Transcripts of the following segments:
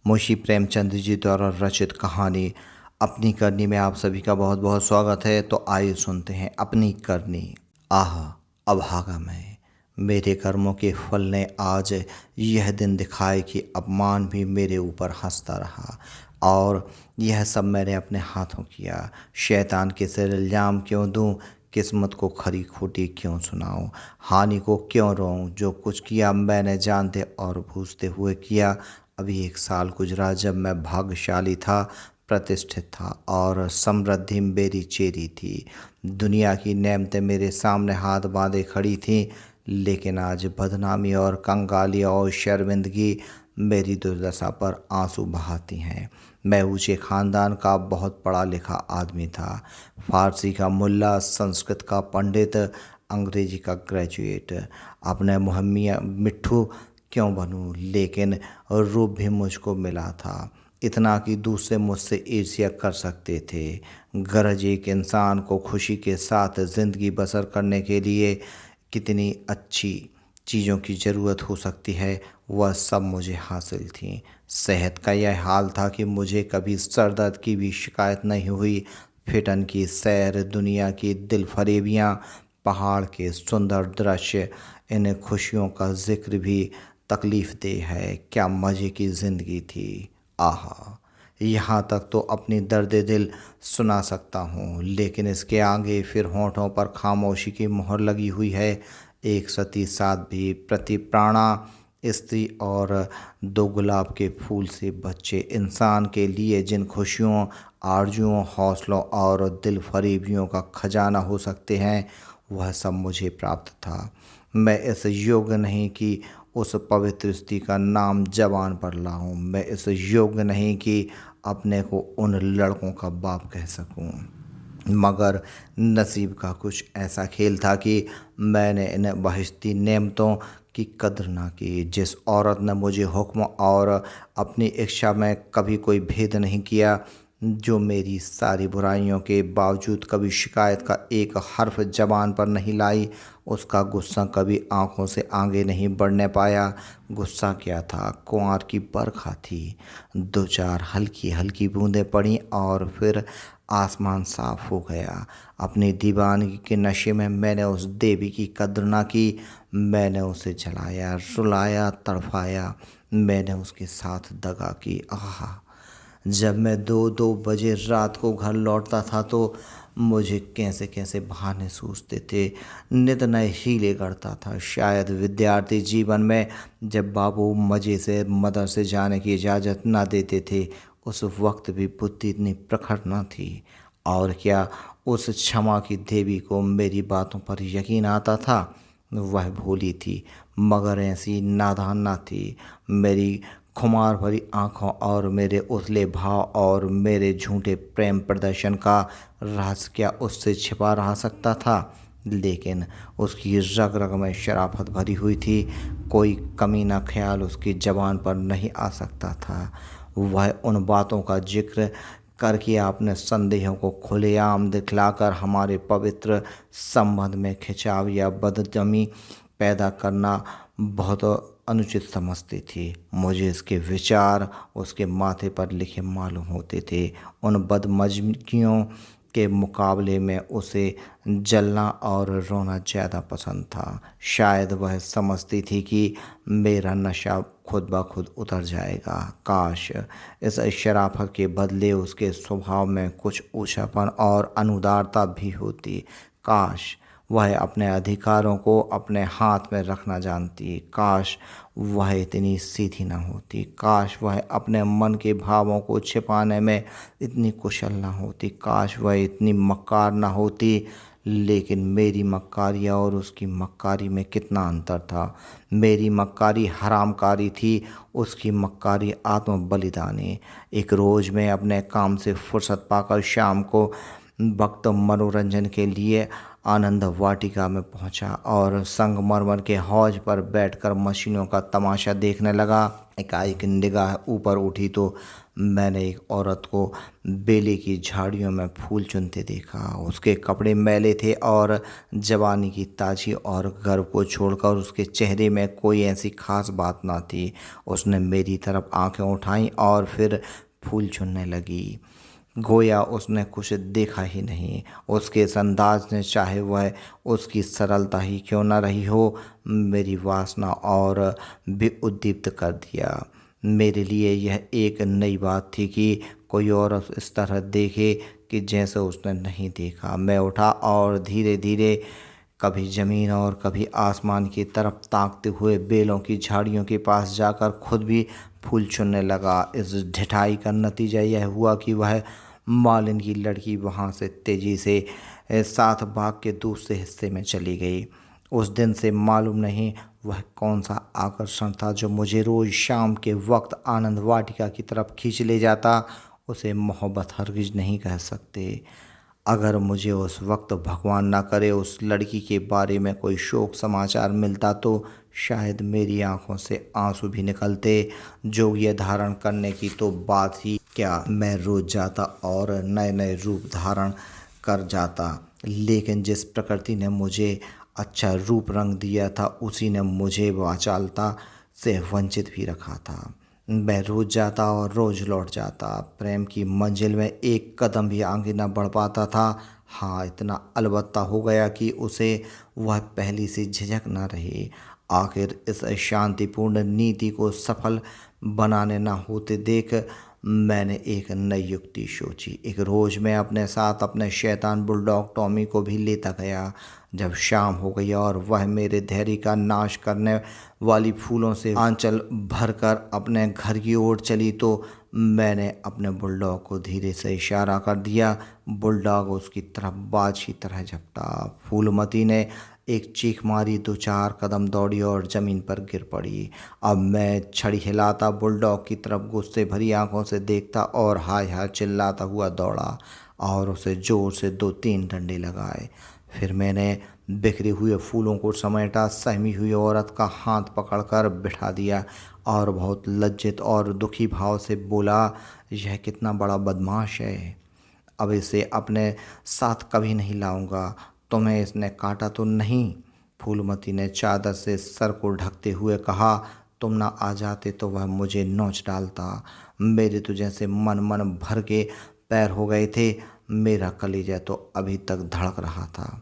मुंशी प्रेमचंद जी द्वारा रचित कहानी अपनी करनी में आप सभी का बहुत बहुत स्वागत है। तो आइए सुनते हैं अपनी करनी। आह, अभागा मैं, मेरे कर्मों के फल ने आज यह दिन दिखाए कि अपमान भी मेरे ऊपर हंसता रहा, और यह सब मैंने अपने हाथों किया। शैतान के सिर इल्जाम क्यों दूं, किस्मत को खरी खोटी क्यों सुनाऊं, हानि को क्यों रोऊं। जो कुछ किया मैंने जानते और बूझते हुए किया। अभी 1 साल गुजरा जब मैं भाग्यशाली था, प्रतिष्ठित था और समृद्धि मेरी चेरी थी। दुनिया की नेमतें मेरे सामने हाथ बांधे खड़ी थीं, लेकिन आज बदनामी और कंगाली और शर्मिंदगी मेरी दुर्दशा पर आंसू बहाती हैं। मैं ऊंचे खानदान का बहुत पढ़ा लिखा आदमी था, फारसी का मुल्ला, संस्कृत का पंडित, अंग्रेजी का ग्रेजुएट। अपने मुहम्मिया मिट्ठू क्यों बनूं, लेकिन रूप भी मुझको मिला था, इतना कि दूसरे मुझसे ईर्ष्या कर सकते थे। गरज एक इंसान को खुशी के साथ ज़िंदगी बसर करने के लिए कितनी अच्छी चीज़ों की ज़रूरत हो सकती है, वह सब मुझे हासिल थी। सेहत का यह हाल था कि मुझे कभी सर दर्द की भी शिकायत नहीं हुई। फिटन की सैर, दुनिया की दिल फरेबियाँ, पहाड़ के सुंदर दृश्य, इन खुशियों का जिक्र भी तकलीफ दे है। क्या मज़े की ज़िंदगी थी। आहा, यहाँ तक तो अपनी दर्द दिल सुना सकता हूँ, लेकिन इसके आगे फिर होंठों पर खामोशी की मोहर लगी हुई है। एक सती साध्वी, प्रति प्राणा स्त्री और 2 गुलाब के फूल से बच्चे इंसान के लिए जिन खुशियों, आरजुओं, हौसलों और दिल फरेबियों का खजाना हो सकते हैं, वह सब मुझे प्राप्त था। मैं इस योग्य नहीं कि उस पवित्र स्त्री का नाम जबान पर लाऊं। मैं इस योग्य नहीं कि अपने को उन लड़कों का बाप कह सकूं। मगर नसीब का कुछ ऐसा खेल था कि मैंने इन बहिश्ती नेमतों की कद्र ना की। जिस औरत ने मुझे हुक्म और अपनी इच्छा में कभी कोई भेद नहीं किया, जो मेरी सारी बुराइयों के बावजूद कभी शिकायत का एक हर्फ जबान पर नहीं लाई, उसका गुस्सा कभी आंखों से आगे नहीं बढ़ने पाया। गुस्सा क्या था, कुंवार की बरखा थी। 2-4 हल्की हल्की बूंदें पड़ी और फिर आसमान साफ हो गया। अपनी दीवानगी के नशे में मैंने उस देवी की कद्र ना की। मैंने उसे जलाया, रुलाया, तड़फाया। मैंने उसके साथ दगा की। आहा, जब मैं 2-2 बजे रात को घर लौटता था तो मुझे कैसे कैसे बहाने सूझते थे, नित नए हीले करता था। शायद विद्यार्थी जीवन में जब बाबू मज़े से मदरसे जाने की इजाज़त ना देते थे, उस वक्त भी बुद्धि इतनी प्रखर न थी। और क्या उस क्षमा की देवी को मेरी बातों पर यकीन आता था? वह भोली थी, मगर ऐसी नादान ना थी। मेरी खुमार भरी आंखों और मेरे उथले भाव और मेरे झूठे प्रेम प्रदर्शन का राज क्या उससे छिपा रह सकता था? लेकिन उसकी रग रग में शराफत भरी हुई थी। कोई कमीना ख्याल उसकी जबान पर नहीं आ सकता था। वह उन बातों का जिक्र करके अपने संदेहों को खुलेआम दिखलाकर हमारे पवित्र संबंध में खिंचाव या बदजमी पैदा करना बहुत अनुचित समझती थी। मुझे इसके विचार उसके माथे पर लिखे मालूम होते थे। उन बदमज़गियों के मुकाबले में उसे जलना और रोना ज़्यादा पसंद था। शायद वह समझती थी कि मेरा नशा खुद ब खुद उतर जाएगा। काश इस शराफत के बदले उसके स्वभाव में कुछ ऊंचापन और अनुदारता भी होती। काश वह अपने अधिकारों को अपने हाथ में रखना जानती। काश वह इतनी सीधी न होती। काश वह अपने मन के भावों को छिपाने में इतनी कुशल न होती। काश वह इतनी मक्कार न होती। लेकिन मेरी मक्कारी और उसकी मक्कारी में कितना अंतर था। मेरी मक्कारी हरामकारी थी, उसकी मक्कारी आत्म बलिदानी। एक रोज़ मैं अपने काम से फुर्सत पाकर शाम को वक्त मनोरंजन के लिए आनंद वाटिका में पहुंचा और संगमरमर के हौज पर बैठकर मशीनों का तमाशा देखने लगा। एकाएक निगाह ऊपर उठी तो मैंने एक औरत को बेले की झाड़ियों में फूल चुनते देखा। उसके कपड़े मैले थे और जवानी की ताजी और गर्व को छोड़कर उसके चेहरे में कोई ऐसी खास बात ना थी। उसने मेरी तरफ आंखें उठाईं और फिर फूल चुनने लगी, गोया उसने कुछ देखा ही नहीं। उसके इस अंदाज ने, चाहे वह उसकी सरलता ही क्यों न रही हो, मेरी वासना और भी उद्दीप्त कर दिया। मेरे लिए यह एक नई बात थी कि कोई और इस तरह देखे कि जैसे उसने नहीं देखा। मैं उठा और धीरे धीरे कभी जमीन और कभी आसमान की तरफ ताकते हुए बेलों की झाड़ियों के पास जाकर खुद भी फूल चुनने लगा। इस ढिठाई का नतीजा यह हुआ कि वह मालिन की लड़की वहाँ से तेजी से साथ बाग के दूसरे हिस्से में चली गई। उस दिन से मालूम नहीं वह कौन सा आकर्षण था जो मुझे रोज शाम के वक्त आनंद वाटिका की तरफ खींच ले जाता। उसे मोहब्बत हरगिज नहीं कह सकते। अगर मुझे उस वक्त भगवान ना करे उस लड़की के बारे में कोई शोक समाचार मिलता तो शायद मेरी आंखों से आंसू भी निकलते। जोगिया धारण करने की तो बात ही क्या, मैं रोज जाता और नए नए रूप धारण कर जाता, लेकिन जिस प्रकृति ने मुझे अच्छा रूप रंग दिया था उसी ने मुझे वाचालता से वंचित भी रखा था। मैं रोज जाता और रोज लौट जाता, प्रेम की मंजिल में एक कदम भी आगे न बढ़ पाता था। हाँ, इतना अलबत्ता हो गया कि उसे वह पहली सी झिझक न रही। आखिर इस शांतिपूर्ण नीति को सफल बनाने न होते देख मैंने एक नई युक्ति सोची। एक रोज मैं अपने साथ अपने शैतान बुलडॉग टॉमी को भी लेता गया। जब शाम हो गई और वह मेरे धैर्य का नाश करने वाली फूलों से आंचल भरकर अपने घर की ओर चली तो मैंने अपने बुलडॉग को धीरे से इशारा कर दिया। बुलडॉग उसकी तरफ बाज की तरह झपटा। फूलमती ने एक चीख मारी, दो चार कदम दौड़ी और जमीन पर गिर पड़ी। अब मैं छड़ी हिलाता बुलडॉग की तरफ गुस्से भरी आंखों से देखता और हाय हाय चिल्लाता हुआ दौड़ा और उसे जोर से दो तीन डंडे लगाए। फिर मैंने बिखरे हुए फूलों को समेटा, सहमी हुई औरत का हाथ पकड़कर बिठा दिया और बहुत लज्जित और दुखी भाव से बोला, यह कितना बड़ा बदमाश है, अब इसे अपने साथ कभी नहीं लाऊंगा। तुम्हें इसने काटा तो नहीं? फूलमती ने चादर से सर को ढकते हुए कहा। तुम ना आ जाते तो वह मुझे नोच डालता। मेरे तो जैसे मन मन भर के पैर हो गए थे। मेरा कलेजा तो अभी तक धड़क रहा था।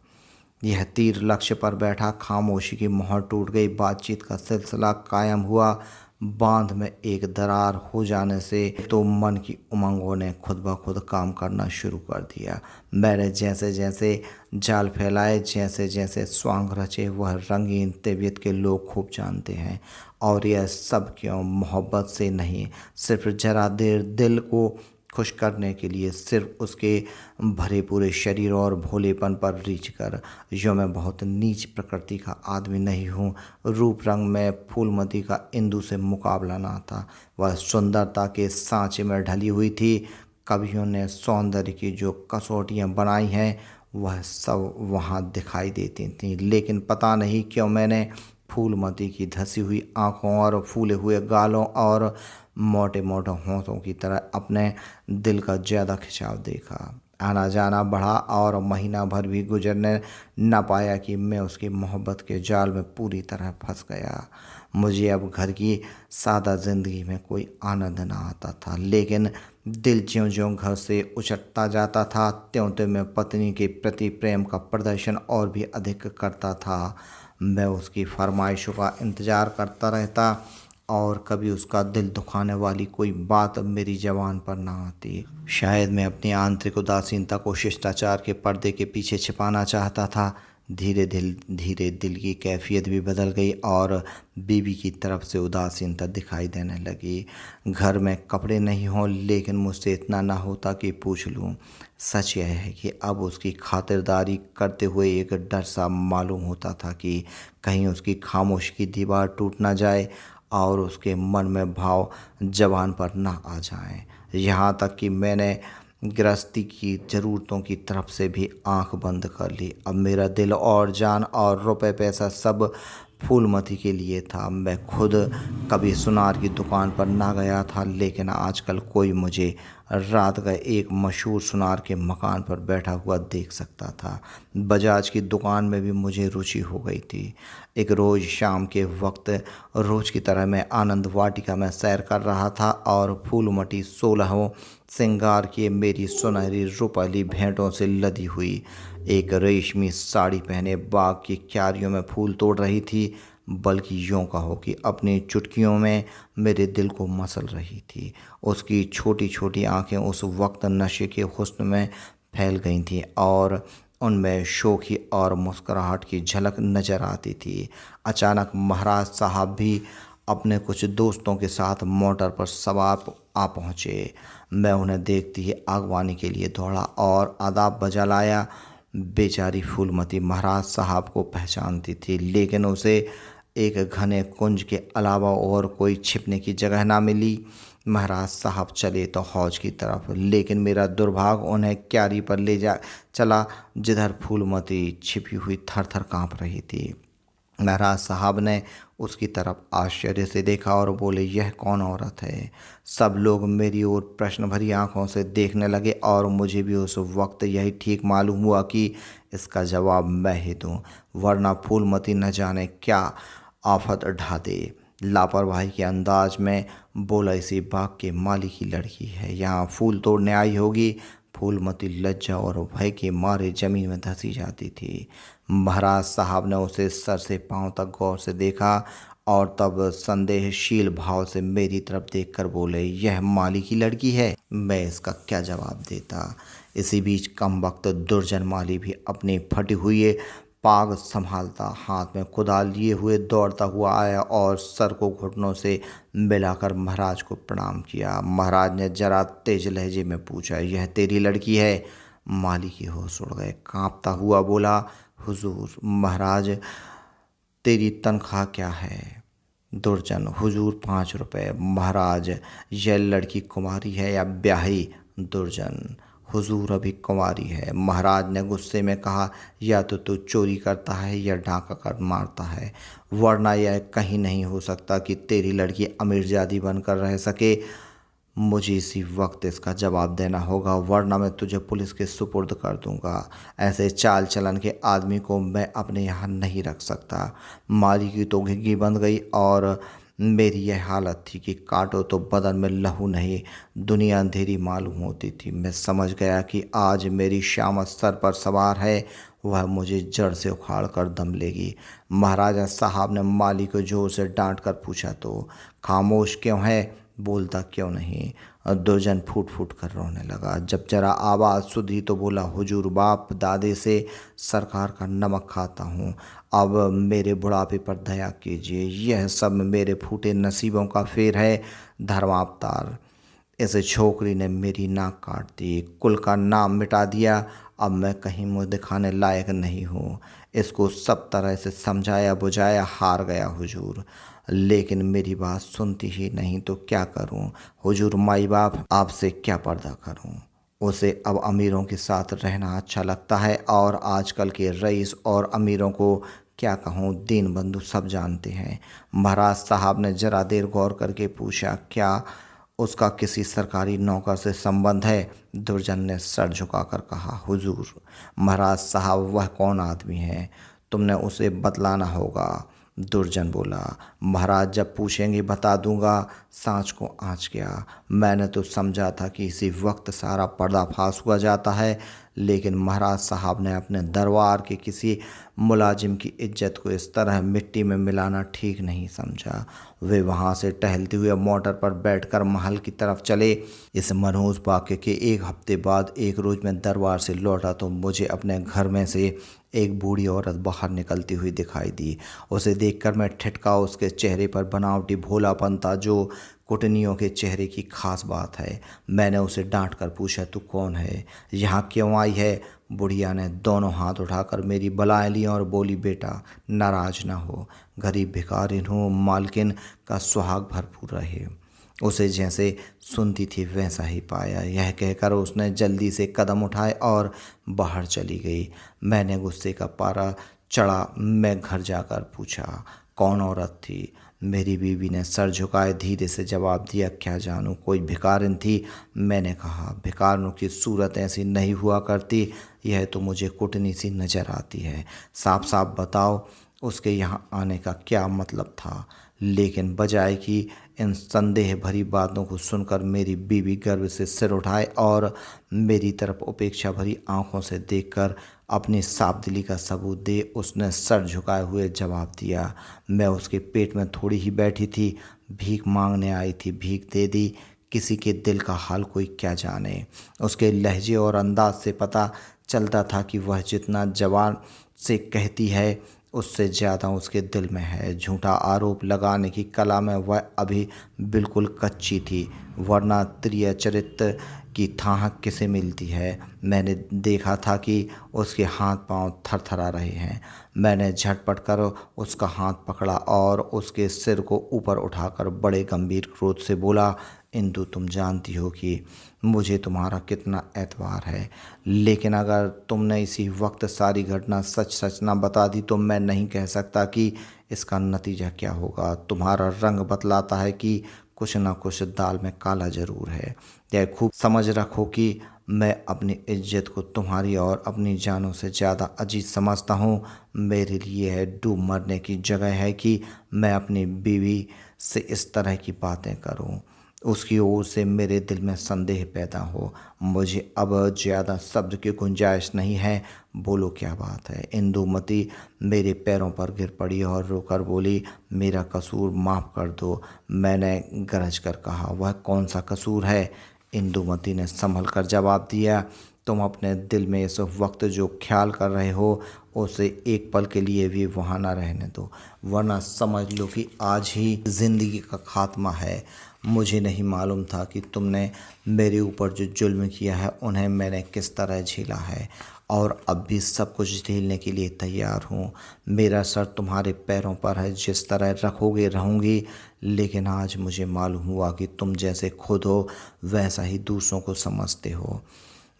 यह तीर लक्ष्य पर बैठा। खामोशी की मोहर टूट गई। बातचीत का सिलसिला कायम हुआ। बांध में एक दरार हो जाने से तो मन की उमंगों ने खुद ब खुद काम करना शुरू कर दिया। मैंने जैसे जैसे जाल फैलाए, जैसे जैसे स्वांग रचे, वह रंगीन तबीयत के लोग खूब जानते हैं। और यह सब क्यों? मोहब्बत से नहीं, सिर्फ जरा देर दिल को खुश करने के लिए, सिर्फ उसके भरे पूरे शरीर और भोलेपन पर रीझ कर। जो मैं बहुत नीच प्रकृति का आदमी नहीं हूँ। रूप रंग में फूलमती का इंदु से मुकाबला ना था। वह सुंदरता के सांचे में ढली हुई थी। कवियों ने सौंदर्य की जो कसौटियाँ बनाई हैं वह सब वहाँ दिखाई देती थीं, लेकिन पता नहीं क्यों मैंने फूलमती की धसी हुई आँखों और फूले हुए गालों और मोटे मोटे होंठों की तरह अपने दिल का ज़्यादा खिंचाव देखा। आना जाना बढ़ा और महीना भर भी गुजरने न पाया कि मैं उसकी मोहब्बत के जाल में पूरी तरह फंस गया। मुझे अब घर की सादा ज़िंदगी में कोई आनंद न आता था, लेकिन दिल ज्यों ज्यों घर से उचटता जाता था त्यों त्यों मैं पत्नी के प्रति प्रेम का प्रदर्शन और भी अधिक करता था। मैं उसकी फरमाइशों का इंतज़ार करता रहता और कभी उसका दिल दुखाने वाली कोई बात मेरी ज़बान पर ना आती। शायद मैं अपनी आंतरिक उदासीनता को शिष्टाचार के पर्दे के पीछे छिपाना चाहता था। धीरे दिल की कैफियत भी बदल गई और बीवी की तरफ से उदासीनता दिखाई देने लगी। घर में कपड़े नहीं हों, लेकिन मुझसे इतना ना होता कि पूछ लूँ। सच यह है कि अब उसकी खातिरदारी करते हुए एक डर सा मालूम होता था कि कहीं उसकी खामोशी की दीवार टूट ना जाए और उसके मन में भाव जबान पर ना आ जाएं। यहाँ तक कि मैंने गृहस्थी की ज़रूरतों की तरफ से भी आंख बंद कर ली। अब मेरा दिल और जान और रुपए पैसा सब फूलमती के लिए था। मैं खुद कभी सुनार की दुकान पर ना गया था, लेकिन आजकल कोई मुझे रात गए एक मशहूर सुनार के मकान पर बैठा हुआ देख सकता था। बजाज की दुकान में भी मुझे रुचि हो गई थी। एक रोज़ शाम के वक्त रोज़ की तरह मैं आनंद वाटिका में सैर कर रहा था और फूलमती 16 श्रृंगार की मेरी सुनहरी रुपहली भेंटों से लदी हुई एक रेशमी साड़ी पहने बाग की क्यारियों में फूल तोड़ रही थी, बल्कि यूँ कहो कि अपनी चुटकियों में मेरे दिल को मसल रही थी। उसकी छोटी छोटी आंखें उस वक्त नशे के हुस्न में फैल गई थीं और उनमें शोखी और मुस्कुराहट की झलक नजर आती थी। अचानक महाराज साहब भी अपने कुछ दोस्तों के साथ मोटर पर सवार आ पहुँचे। मैं उन्हें देखते ही आगवानी के लिए दौड़ा और आदाब बजा लाया। बेचारी फूलमती महाराज साहब को पहचानती थी, लेकिन उसे एक घने कुंज के अलावा और कोई छिपने की जगह ना मिली। महाराज साहब चले तो हौज की तरफ, लेकिन मेरा दुर्भाग्य उन्हें क्यारी पर ले जा चला, जिधर फूलमती छिपी हुई थर थर काँप रही थी। महाराज साहब ने उसकी तरफ आश्चर्य से देखा और बोले, यह कौन औरत है? सब लोग मेरी ओर प्रश्न भरी आंखों से देखने लगे और मुझे भी उस वक्त यही ठीक मालूम हुआ कि इसका जवाब मैं ही दूं, वरना फूलमती न जाने क्या आफत ढा दे। लापरवाही के अंदाज में बोला, इसी बाग के माली की लड़की है, यहाँ फूल तोड़ने आई होगी। फूलमती लज्जा और भय के मारे जमीन में धंसी जाती थी। महाराज साहब ने उसे सर से पांव तक गौर से देखा और तब संदेहशील भाव से मेरी तरफ देखकर बोले, यह माली की लड़की है? मैं इसका क्या जवाब देता। इसी बीच कम वक्त दुर्जन माली भी अपनी फटी हुई पाग संभालता हाथ में कुदाल लिए हुए दौड़ता हुआ आया और सर को घुटनों से मिलाकर महाराज को प्रणाम किया। महाराज ने जरा तेज लहजे में पूछा, यह तेरी लड़की है? माली की होश उड़ गए, कांपता हुआ बोला, हुजूर। महाराज, तेरी तनख्वाह क्या है? दुर्जन, हुजूर 5 रुपए। महाराज, यह लड़की कुमारी है या ब्याही? दुर्जन, हुजूर अभी कुंवारी है। महाराज ने गुस्से में कहा, या तो तू चोरी करता है या डाका कर मारता है, वरना यह कहीं नहीं हो सकता कि तेरी लड़की अमीरजादी बनकर रह सके। मुझे इसी वक्त इसका जवाब देना होगा, वरना मैं तुझे पुलिस के सुपुर्द कर दूंगा। ऐसे चाल चलन के आदमी को मैं अपने यहाँ नहीं रख सकता। माली की तो घिघी बंध गई और मेरी यह हालत थी कि काटो तो बदन में लहू नहीं, दुनिया अंधेरी मालूम होती थी। मैं समझ गया कि आज मेरी शामत सर पर सवार है, वह मुझे जड़ से उखाड़ कर दम लेगी। महाराजा साहब ने माली को जोर से डांट कर पूछा, तो खामोश क्यों है, बोलता क्यों नहीं? दुर्जन फूट फूट कर रोने लगा। जब जरा आवाज़ सुधी तो बोला, हुजूर बाप दादे से सरकार का नमक खाता हूँ, अब मेरे बुढ़ापे पर दया कीजिए। यह सब मेरे फूटे नसीबों का फेर है। धर्मावतार, इस छोकरी ने मेरी नाक काट दी, कुल का नाम मिटा दिया। अब मैं कहीं मुँह दिखाने लायक नहीं हूँ। इसको सब तरह से समझाया बुझाया हार गया हुजूर, लेकिन मेरी बात सुनती ही नहीं, तो क्या करूं? हुजूर माई बाप, आपसे क्या पर्दा करूं? उसे अब अमीरों के साथ रहना अच्छा लगता है और आजकल के रईस और अमीरों को क्या कहूँ, दीन बंधु सब जानते हैं। महाराज साहब ने जरा देर गौर करके पूछा, क्या उसका किसी सरकारी नौकर से संबंध है? दुर्जन ने सर झुकाकर कहा, हुजूर। महाराज साहब, वह कौन आदमी है? तुमने उसे बतलाना होगा। दुर्जन बोला, महाराज जब पूछेंगे बता दूंगा। सांच को आँच गया। मैंने तो समझा था कि इसी वक्त सारा पर्दाफाश हुआ जाता है, लेकिन महाराज साहब ने अपने दरबार के किसी मुलाजिम की इज्जत को इस तरह मिट्टी में मिलाना ठीक नहीं समझा। वे वहां से टहलते हुए मोटर पर बैठकर महल की तरफ चले। इस मनहूस वाक्य के एक हफ्ते बाद एक रोज़ मैं दरबार से लौटा तो मुझे अपने घर में से एक बूढ़ी औरत बाहर निकलती हुई दिखाई दी। उसे देखकर मैं ठिठका। उसके चेहरे पर बनावटी भोलापन था, जो कुटनियों के चेहरे की खास बात है। मैंने उसे डांट कर पूछा, तू कौन है, यहाँ क्यों आई है? बुढ़िया ने दोनों हाथ उठाकर मेरी बलाएं ली और बोली, बेटा नाराज ना हो, गरीब भिखारिन हूँ, मालकिन का सुहाग भरपूर रहे। उसे जैसे सुनती थी वैसा ही पाया। यह कहकर उसने जल्दी से कदम उठाए और बाहर चली गई। मैंने गुस्से का पारा चढ़ा। मैं घर जाकर पूछा, कौन औरत थी? मेरी बीवी ने सर झुकाए धीरे से जवाब दिया, क्या जानूं, कोई भिखारिन थी। मैंने कहा, भिखारिनों की सूरत ऐसी नहीं हुआ करती, यह तो मुझे कुटनी सी नजर आती है। साफ साफ बताओ उसके यहाँ आने का क्या मतलब था। लेकिन बजाय कि इन संदेह भरी बातों को सुनकर मेरी बीवी गर्व से सिर उठाए और मेरी तरफ उपेक्षा भरी आंखों से देखकर अपनी साफ दिली का सबूत दे, उसने सर झुकाए हुए जवाब दिया, मैं उसके पेट में थोड़ी ही बैठी थी, भीख मांगने आई थी, भीख दे दी। किसी के दिल का हाल कोई क्या जाने। उसके लहजे और अंदाज से पता चलता था कि वह जितना जवान से कहती है उससे ज़्यादा उसके दिल में है। झूठा आरोप लगाने की कला में वह अभी बिल्कुल कच्ची थी, वरना प्रिय चरित्र की थाहक किसे मिलती है। मैंने देखा था कि उसके हाथ पांव थरथरा रहे हैं। मैंने झटपट कर उसका हाथ पकड़ा और उसके सिर को ऊपर उठाकर बड़े गंभीर क्रोध से बोला, इंदु, तुम जानती हो कि मुझे तुम्हारा कितना एतबार है, लेकिन अगर तुमने इसी वक्त सारी घटना सच सच ना बता दी तो मैं नहीं कह सकता कि इसका नतीजा क्या होगा। तुम्हारा रंग बतलाता है कि कुछ ना कुछ दाल में काला जरूर है। यह खूब समझ रखो कि मैं अपनी इज्जत को तुम्हारी और अपनी जानों से ज़्यादा अजीज समझता हूँ। मेरे लिए यह डूब मरने की जगह है कि मैं अपनी बीवी से इस तरह की बातें करूँ, उसकी ओर से मेरे दिल में संदेह पैदा हो। मुझे अब ज़्यादा शब्द की गुंजाइश नहीं है। बोलो क्या बात है। इंदुमती मेरे पैरों पर गिर पड़ी और रोकर बोली, मेरा कसूर माफ़ कर दो। मैंने गरज कर कहा, वह कौन सा कसूर है? इंदुमती ने संभल कर जवाब दिया, तुम अपने दिल में इस वक्त जो ख्याल कर रहे हो उसे एक पल के लिए भी वहाँ ना रहने दो, वरना समझ लो कि आज ही ज़िंदगी का खात्मा है। मुझे नहीं मालूम था कि तुमने मेरे ऊपर जो जुल्म किया है उन्हें मैंने किस तरह झेला है, और अब भी सब कुछ झेलने के लिए तैयार हूँ। मेरा सर तुम्हारे पैरों पर है, जिस तरह रखोगे रहूँगी। लेकिन आज मुझे मालूम हुआ कि तुम जैसे खुद हो वैसा ही दूसरों को समझते हो।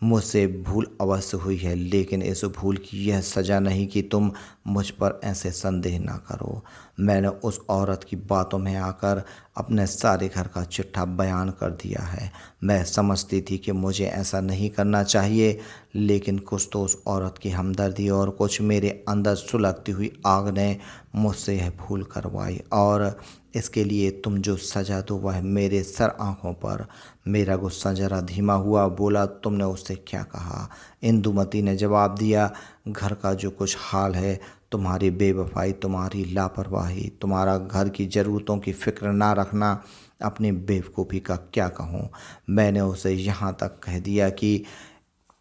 मुझसे भूल अवश्य हुई है, लेकिन इस भूल की यह सज़ा नहीं कि तुम मुझ पर ऐसे संदेह ना करो। मैंने उस औरत की बातों में आकर अपने सारे घर का चिट्ठा बयान कर दिया है। मैं समझती थी कि मुझे ऐसा नहीं करना चाहिए, लेकिन कुछ तो उस औरत की हमदर्दी और कुछ मेरे अंदर सुलगती हुई आग ने मुझसे यह भूल करवाई, और इसके लिए तुम जो सजा दो वह मेरे सर आँखों पर। मेरा गुस्सा जरा धीमा हुआ। बोला, तुमने उससे क्या कहा? इंदुमती ने जवाब दिया, घर का जो कुछ हाल है, तुम्हारी बेवफाई, तुम्हारी लापरवाही, तुम्हारा घर की ज़रूरतों की फिक्र ना रखना, अपनी बेवकूफ़ी का क्या कहूँ। मैंने उसे यहाँ तक कह दिया कि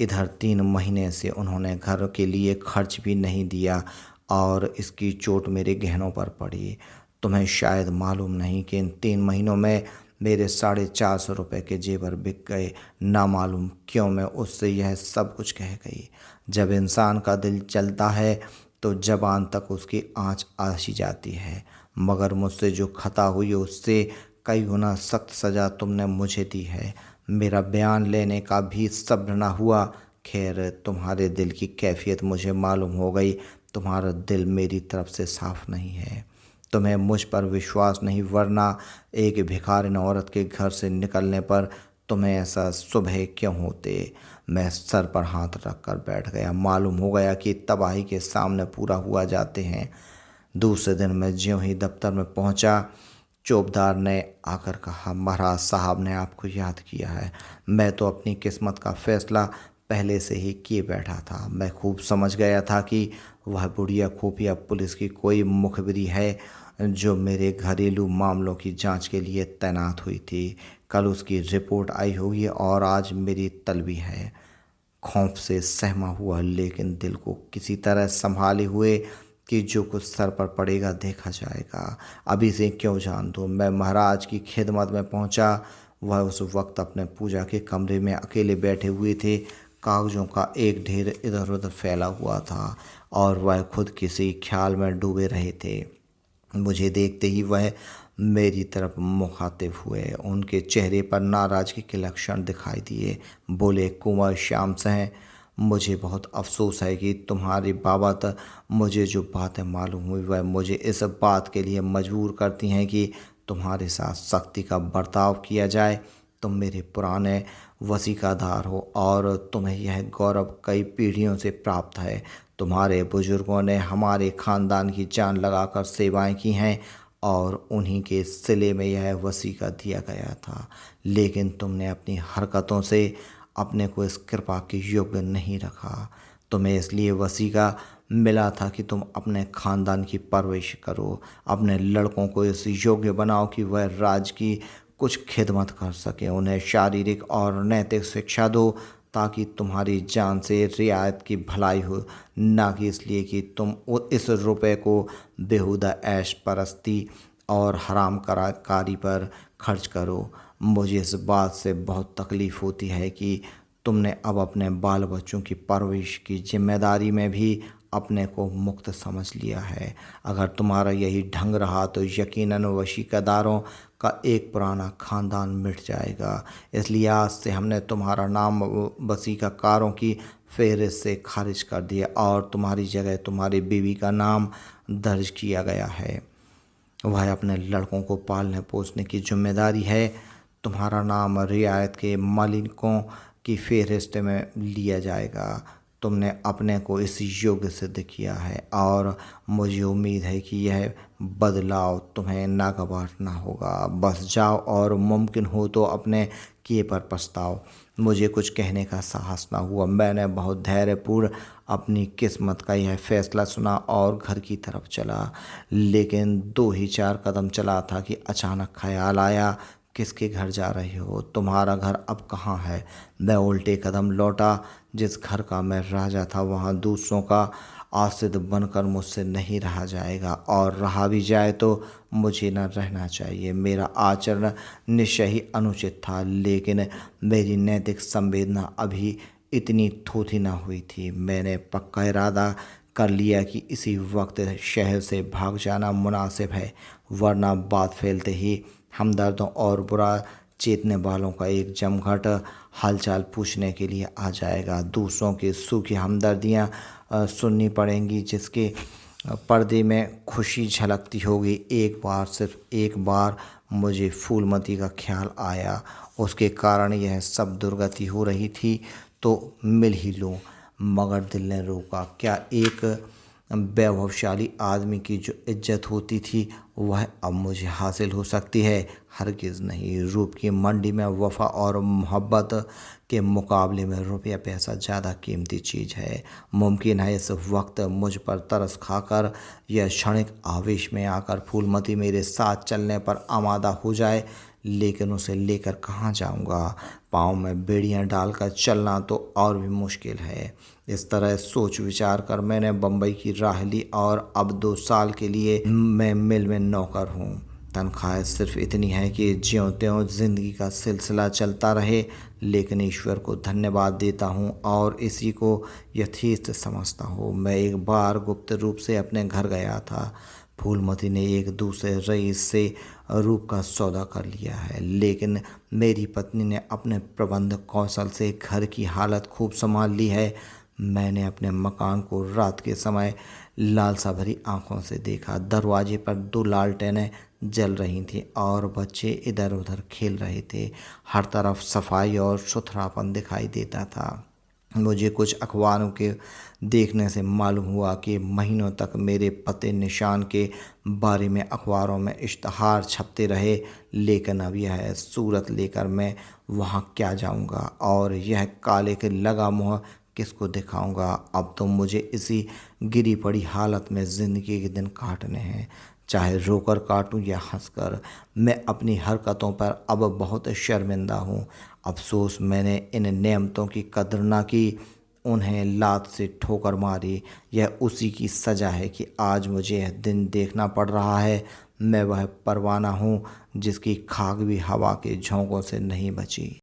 इधर 3 महीने से उन्होंने घर के लिए खर्च भी नहीं दिया, और इसकी चोट मेरे गहनों पर पड़ी। तुम्हें शायद मालूम नहीं कि इन 3 महीनों में मेरे 450 रुपये के जेवर बिक गए। ना मालूम क्यों मैं उससे यह सब कुछ कह गई। जब इंसान का दिल चलता है तो जबान तक उसकी आँच आ ही जाती है, मगर मुझसे जो खता हुई उससे कई गुना सख्त सज़ा तुमने मुझे दी है। मेरा बयान लेने का भी सब्र न हुआ। खैर, तुम्हारे दिल की कैफियत मुझे मालूम हो गई। तुम्हारा दिल मेरी तरफ से साफ नहीं है। तुम्हें मुझ पर विश्वास नहीं, वरना एक भिखारिन औरत के घर से निकलने पर तुम्हें ऐसा सुबह क्यों होते। मैं सर पर हाथ रख कर बैठ गया। मालूम हो गया कि तबाही के सामने पूरा हुआ जाते हैं। दूसरे दिन मैं ज्यों ही दफ्तर में पहुंचा, चौबदार ने आकर कहा, महाराज साहब ने आपको याद किया है। मैं तो अपनी किस्मत का फैसला पहले से ही किए बैठा था। मैं खूब समझ गया था कि वह बुढ़िया खुफिया पुलिस की कोई मुखबिरी है जो मेरे घरेलू मामलों की जांच के लिए तैनात हुई थी। कल उसकी रिपोर्ट आई होगी और आज मेरी तलबी है। खौफ से सहमा हुआ, लेकिन दिल को किसी तरह संभाले हुए कि जो कुछ सर पर पड़ेगा देखा जाएगा। अभी से क्यों जान दो। मैं महाराज की खिदमत में पहुंचा। वह उस वक्त अपने पूजा के कमरे में अकेले बैठे हुए थे। कागजों का एक ढेर इधर उधर फैला हुआ था और वह खुद किसी ख्याल में डूबे रहे थे। मुझे देखते ही वह मेरी तरफ मुखातिब हुए। उनके चेहरे पर नाराज़गी के लक्षण दिखाई दिए। बोले, कुंवर श्याम सिंह, मुझे बहुत अफसोस है कि तुम्हारी बाबत मुझे जो बातें मालूम हुई वह मुझे इस बात के लिए मजबूर करती हैं कि तुम्हारे साथ सख्ती का बर्ताव किया जाए। तुम मेरे पुराने वसीकादार हो और तुम्हें यह गौरव कई पीढ़ियों से प्राप्त है। तुम्हारे बुजुर्गों ने हमारे खानदान की जान लगाकर सेवाएं की हैं और उन्हीं के सिले में यह वसीका दिया गया था। लेकिन तुमने अपनी हरकतों से अपने को इस कृपा के योग्य नहीं रखा। तुम्हें इसलिए वसीका मिला था कि तुम अपने खानदान की परवरिश करो, अपने लड़कों को इस योग्य बनाओ कि वह राज्य की कुछ खिदमत कर सकें, उन्हें शारीरिक और नैतिक शिक्षा दो ताकि तुम्हारी जान से रियायत की भलाई हो, ना कि इसलिए कि तुम इस रुपए को बेहुदा ऐश परस्ती और हराम कारी पर खर्च करो। मुझे इस बात से बहुत तकलीफ़ होती है कि तुमने अब अपने बाल बच्चों की परवरिश की जिम्मेदारी में भी अपने को मुक्त समझ लिया है। अगर तुम्हारा यही ढंग रहा तो यकीनन वशीकदारों का एक पुराना खानदान मिट जाएगा। इसलिए आज से हमने तुम्हारा नाम वसीकाकारों की फहरिस्त से खारिज कर दिया और तुम्हारी जगह तुम्हारी बीवी का नाम दर्ज किया गया है। वह अपने लड़कों को पालने पोसने की जिम्मेदारी है। तुम्हारा नाम रियायत के मालिकों की फहरिस्त में लिया जाएगा। तुमने अपने को इस योग्य सिद्ध किया है और मुझे उम्मीद है कि यह बदलाव तुम्हें नागवार ना होगा। बस जाओ और मुमकिन हो तो अपने किए पर पछताओ। मुझे कुछ कहने का साहस ना हुआ। मैंने बहुत धैर्यपूर्ण अपनी किस्मत का यह फैसला सुना और घर की तरफ चला। लेकिन 2 ही 4 कदम चला था कि अचानक ख्याल आया, किसके घर जा रहे हो? तुम्हारा घर अब कहाँ है? मैं उल्टे कदम लौटा। जिस घर का मैं राजा था वहाँ दूसरों का आश्रित बनकर मुझसे नहीं रहा जाएगा और रहा भी जाए तो मुझे न रहना चाहिए। मेरा आचरण निश्चय ही अनुचित था, लेकिन मेरी नैतिक संवेदना अभी इतनी थोथी न हुई थी। मैंने पक्का इरादा कर लिया कि इसी वक्त शहर से भाग जाना मुनासिब है, वरना बात फैलते ही हमदर्दों और बुरा चेतने वालों का एक जमघट हालचाल पूछने के लिए आ जाएगा। दूसरों की सूखी हमदर्दियाँ सुननी पड़ेंगी, जिसके पर्दे में खुशी झलकती होगी। एक बार, सिर्फ एक बार मुझे फूलमती का ख्याल आया। उसके कारण यह सब दुर्गति हो रही थी तो मिल ही लूँ, मगर दिल ने रोका। क्या एक वैभवशाली आदमी की जो इज्जत होती थी वह अब मुझे हासिल हो सकती है? हरगिज़ नहीं। रूप की मंडी में वफा और मोहब्बत के मुकाबले में रुपया पैसा ज़्यादा कीमती चीज़ है। मुमकिन है इस वक्त मुझ पर तरस खाकर यह क्षणिक आवेश में आकर फूलमती मेरे साथ चलने पर आमादा हो जाए, लेकिन उसे लेकर कहाँ जाऊँगा? पाँव में बेड़ियाँ डालकर चलना तो और भी मुश्किल है। इस तरह सोच विचार कर मैंने बम्बई की राह ली और अब 2 साल के लिए मैं मिल में नौकर हूँ। तनख्वाह सिर्फ इतनी है कि ज्यों त्यों जिंदगी का सिलसिला चलता रहे, लेकिन ईश्वर को धन्यवाद देता हूँ और इसी को यथेष्ट समझता हूँ। मैं एक बार गुप्त रूप से अपने घर गया था। फूलमती ने एक दूसरे रईस से रूप का सौदा कर लिया है, लेकिन मेरी पत्नी ने अपने प्रबंध कौशल से घर की हालत खूब संभाल ली है। मैंने अपने मकान को रात के समय लालसा भरी आंखों से देखा। दरवाजे पर 2 लालटेनें जल रही थीं और बच्चे इधर उधर खेल रहे थे। हर तरफ सफाई और सुथरापन दिखाई देता था। मुझे कुछ अखबारों के देखने से मालूम हुआ कि महीनों तक मेरे पते निशान के बारे में अखबारों में इश्तहार छपते रहे, लेकिन अब यह सूरत लेकर मैं वहाँ क्या जाऊँगा और यह काले के लगा मुँह किसको दिखाऊंगा? अब तो मुझे इसी गिरी पड़ी हालत में ज़िंदगी के दिन काटने हैं, चाहे रोकर काटूं या हंसकर। मैं अपनी हरकतों पर अब बहुत शर्मिंदा हूँ। अफसोस मैंने इन नेमतों की कदर न की, उन्हें लात से ठोकर मारी। यह उसी की सज़ा है कि आज मुझे यह दिन देखना पड़ रहा है। मैं वह परवाना हूँ जिसकी खाक भी हवा के झोंकों से नहीं बची।